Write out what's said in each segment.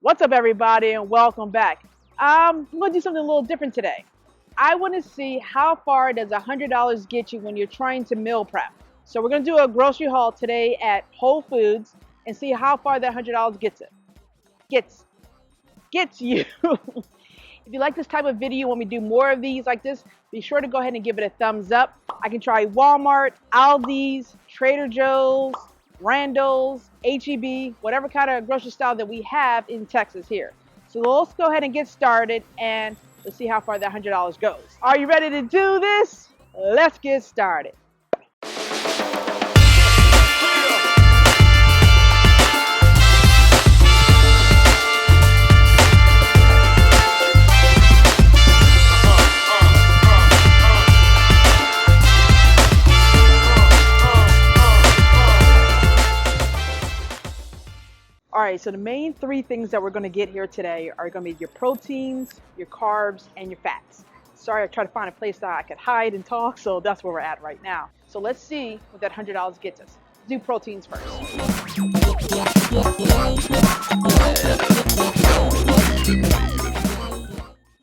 What's up, everybody, and welcome back. I'm going to do something a little different today. I want to see how far does $100 get you when you're trying to meal prep. So we're going to do a grocery haul today at Whole Foods and see how far that $100 gets you. If you like this type of video, when we do more of these like this, be sure to go ahead and give it a thumbs up. I can try Walmart, Aldi's, Trader Joe's, Randall's, HEB, whatever kind of grocery style that we have in Texas here. So let's go ahead and get started and let's see how far that $100 goes. Are you ready to do this? Let's get started. Alright, so the main three things that we're going to get here today are going to be your proteins, your carbs, and your fats. Sorry, I tried to find a place that I could hide and talk, so that's where we're at right now. So let's see what that $100 gets us. Let's do proteins first.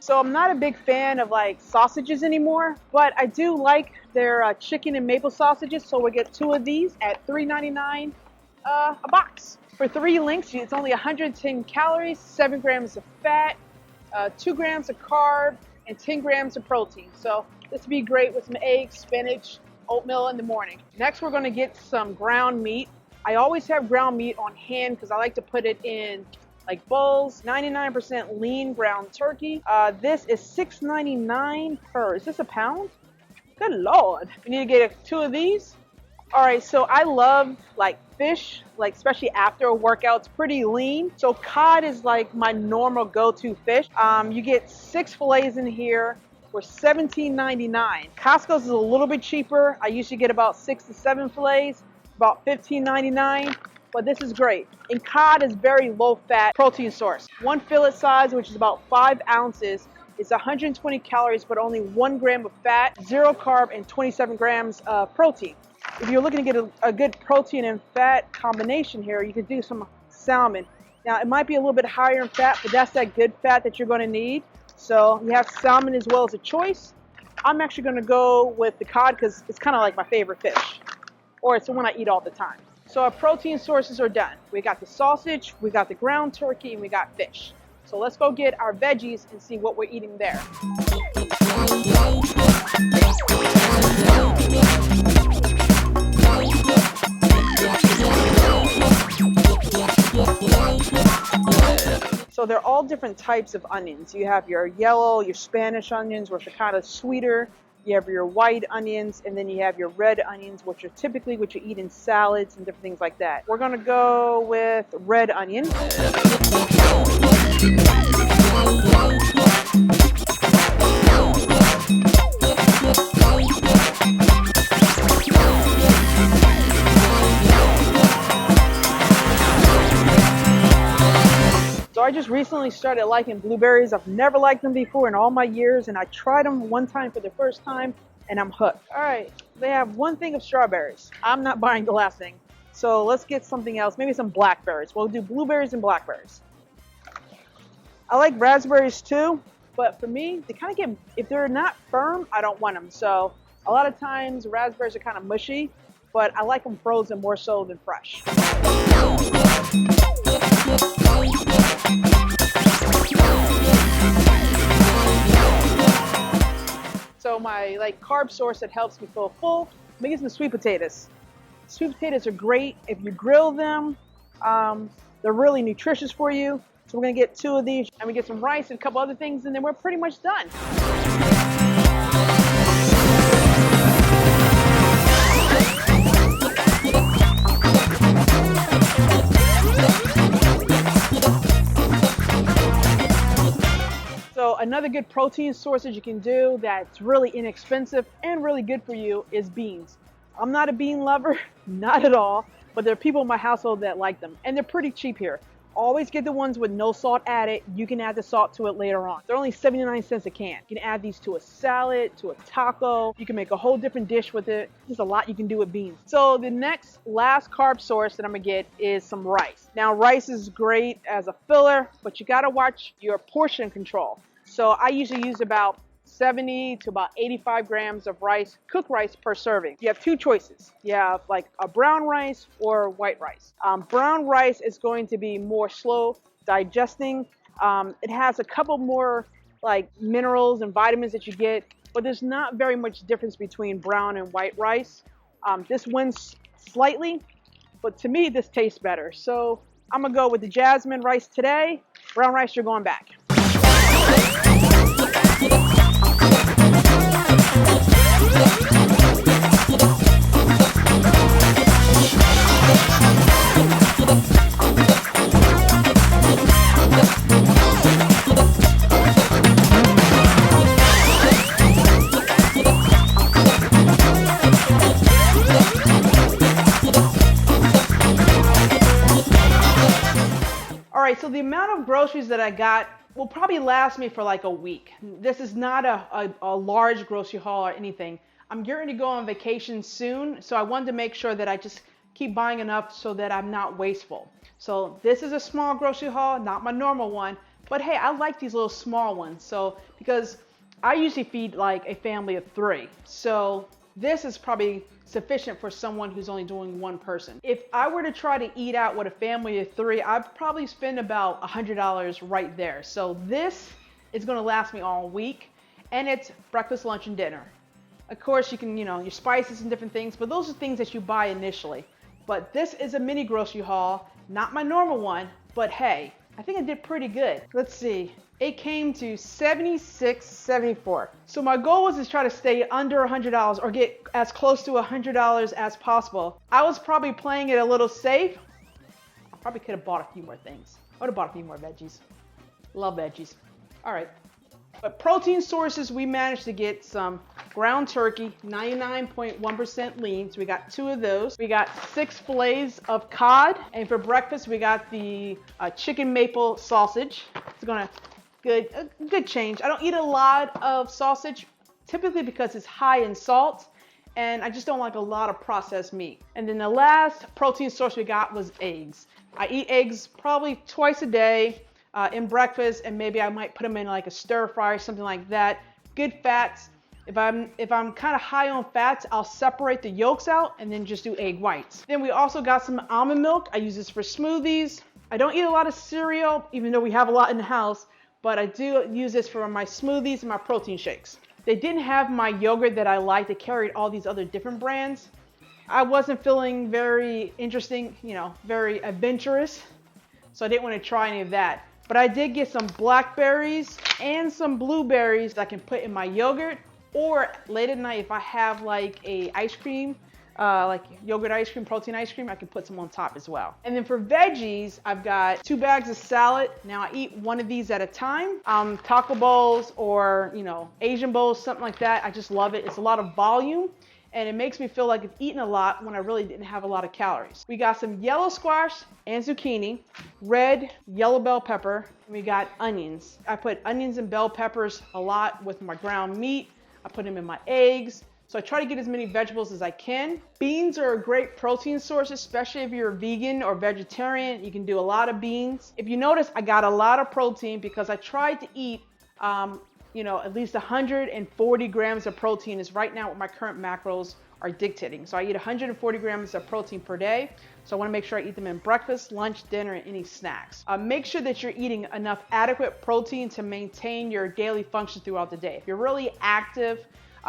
So I'm not a big fan of like sausages anymore, but I do like their chicken and maple sausages, so we'll get 2 of these at $3.99 a box. For 3 links, it's only 110 calories, 7 grams of fat, 2 grams of carb, and 10 grams of protein. So this would be great with some eggs, spinach, oatmeal in the morning. Next, we're going to get some ground meat. I always have ground meat on hand because I like to put it in like bowls. 99% lean ground turkey. This is $6.99 per. Is this a pound? Good Lord. We need to get 2 of these. All right, so I love like fish, like especially after a workout. It's pretty lean. So cod is like my normal go-to fish. You get 6 fillets in here for $17.99. Costco's is a little bit cheaper. I usually get about 6 to 7 fillets, about $15.99. But this is great. And cod is very low-fat protein source. 1 fillet size, which is about 5 ounces, is 120 calories, but only 1 gram of fat, 0 carb, and 27 grams of protein. If you're looking to get a good protein and fat combination here, you could do some salmon. Now, it might be a little bit higher in fat, but that's that good fat that you're going to need. So you have salmon as well as a choice. I'm actually going to go with the cod because it's kind of like my favorite fish, or it's the one I eat all the time. So our protein sources are done. We got the sausage, we got the ground turkey, and we got fish. So let's go get our veggies and see what we're eating there. So they're all different types of onions. You have your yellow, your Spanish onions, which are kind of sweeter. You have your white onions, and then you have your red onions, which are typically what you eat in salads and different things like that. We're going to go with red onion. So I just recently started liking blueberries. I've never liked them before in all my years, and I tried them one time for the first time, and I'm hooked. All right, they have 1 thing of strawberries. I'm not buying the last thing. So let's get something else, maybe some blackberries. We'll do blueberries and blackberries. I like raspberries too, but for me, they kind of get, if they're not firm, I don't want them. So a lot of times raspberries are kind of mushy, but I like them frozen more so than fresh. So my carb source that helps me feel full, I'm gonna get some sweet potatoes. Sweet potatoes are great if you grill them. They're really nutritious for you. So we're gonna get 2 of these, and we get some rice and a couple other things, and then we're pretty much done. So another good protein source that you can do that's really inexpensive and really good for you is beans. I'm not a bean lover, not at all, but there are people in my household that like them, and they're pretty cheap here. Always get the ones with no salt added. You can add the salt to it later on. They're only 79 cents a can. You can add these to a salad, to a taco. You can make a whole different dish with it. There's a lot you can do with beans. So the last carb source that I'm gonna get is some rice. Now rice is great as a filler, but you gotta watch your portion control. So I usually use about 70 to about 85 grams of rice, cooked rice per serving. You have two choices. You have like a brown rice or white rice. Brown rice is going to be more slow digesting. It has a couple more like minerals and vitamins that you get, but there's not very much difference between brown and white rice. This wins slightly, but to me this tastes better. So I'm gonna go with the jasmine rice today. Brown rice, you're going back. All right, so the amount of groceries that I got will probably last me for like a week. This is not a large grocery haul or anything. I'm getting to go on vacation soon, so I wanted to make sure that I just keep buying enough so that I'm not wasteful. So this is a small grocery haul, not my normal one, but hey, I like these little small ones. So because I usually feed like a family of 3, so this is probably sufficient for someone who's only doing one person. If I were to try to eat out with a family of 3, I'd probably spend about $100 right there. So this is gonna last me all week, and it's breakfast, lunch, and dinner. Of course, you can, your spices and different things, but those are things that you buy initially. But this is a mini grocery haul, not my normal one, but hey, I think I did pretty good. Let's see. It came to $76.74. So my goal was to try to stay under $100 or get as close to $100 as possible. I was probably playing it a little safe. I probably could have bought a few more things. I would have bought a few more veggies. Love veggies. All right. But protein sources, we managed to get some ground turkey, 99.1% lean. So we got 2 of those. We got 6 fillets of cod. And for breakfast, we got the chicken maple sausage. It's gonna good change. I don't eat a lot of sausage, typically because it's high in salt, and I just don't like a lot of processed meat. And then the last protein source we got was eggs. I eat eggs probably twice a day in breakfast, and maybe I might put them in like a stir fry or something like that. Good fats. If I'm kind of high on fats, I'll separate the yolks out and then just do egg whites. Then we also got some almond milk. I use this for smoothies. I don't eat a lot of cereal, even though we have a lot in the house, but I do use this for my smoothies and my protein shakes. They didn't have my yogurt that I like. They carried all these other different brands. I wasn't feeling very interesting, very adventurous, so I didn't want to try any of that. But I did get some blackberries and some blueberries that I can put in my yogurt, or late at night if I have like a ice cream, like yogurt ice cream, protein ice cream, I can put some on top as well. And then for veggies, I've got 2 bags of salad. Now I eat one of these at a time. Taco bowls or, Asian bowls, something like that. I just love it. It's a lot of volume, and it makes me feel like I've eaten a lot when I really didn't have a lot of calories. We got some yellow squash and zucchini, red, yellow bell pepper, and we got onions. I put onions and bell peppers a lot with my ground meat. I put them in my eggs. So I try to get as many vegetables as I can. Beans are a great protein source, especially if you're a vegan or vegetarian. You can do a lot of beans. If you notice, I got a lot of protein because I tried to eat, at least 140 grams of protein is right now what my current macros are dictating. So I eat 140 grams of protein per day. So I want to make sure I eat them in breakfast, lunch, dinner, and any snacks. Make sure that you're eating enough adequate protein to maintain your daily function throughout the day. If you're really active,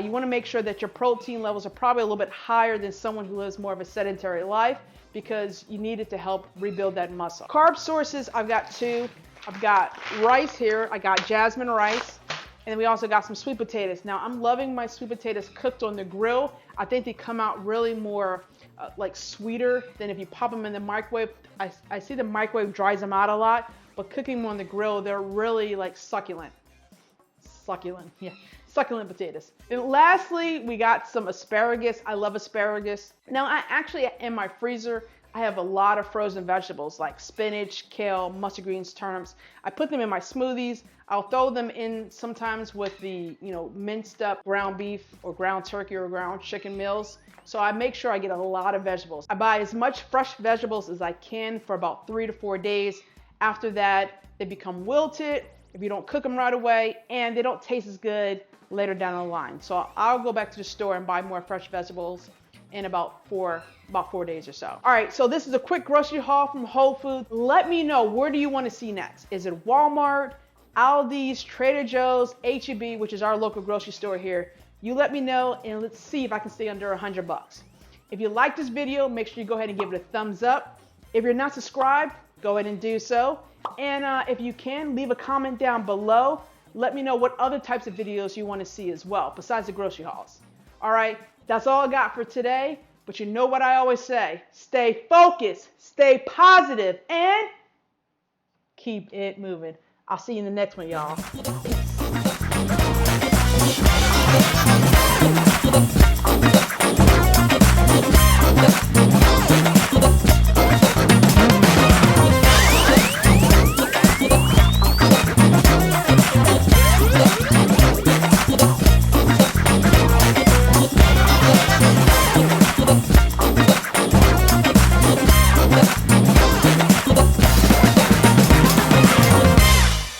you want to make sure that your protein levels are probably a little bit higher than someone who lives more of a sedentary life, because you need it to help rebuild that muscle. Carb sources, I've got 2. I've got rice here. I got jasmine rice. And then we also got some sweet potatoes. Now I'm loving my sweet potatoes cooked on the grill. I think they come out really more like sweeter than if you pop them in the microwave. I see the microwave dries them out a lot, but cooking them on the grill, they're really like succulent. Yeah. Succulent potatoes. And lastly, we got some asparagus. I love asparagus. Now I actually, in my freezer, I have a lot of frozen vegetables like spinach, kale, mustard greens, turnips. I put them in my smoothies. I'll throw them in sometimes with the, minced up ground beef or ground turkey or ground chicken meals. So I make sure I get a lot of vegetables. I buy as much fresh vegetables as I can for about 3 to 4 days. After that, they become wilted if you don't cook them right away, and they don't taste as good later down the line. So I'll go back to the store and buy more fresh vegetables in about 4 days or so. All right, so this is a quick grocery haul from Whole Foods. Let me know, where do you want to see next? Is it Walmart, Aldi's, Trader Joe's, H-E-B, which is our local grocery store here? You let me know, and let's see if I can stay under $100. If you like this video, make sure you go ahead and give it a thumbs up. If you're not subscribed, go ahead and do so. And if you can, leave a comment down below. Let me know what other types of videos you want to see as well, besides the grocery hauls. All right, that's all I got for today. But you know what I always say, stay focused, stay positive, and keep it moving. I'll see you in the next one, y'all.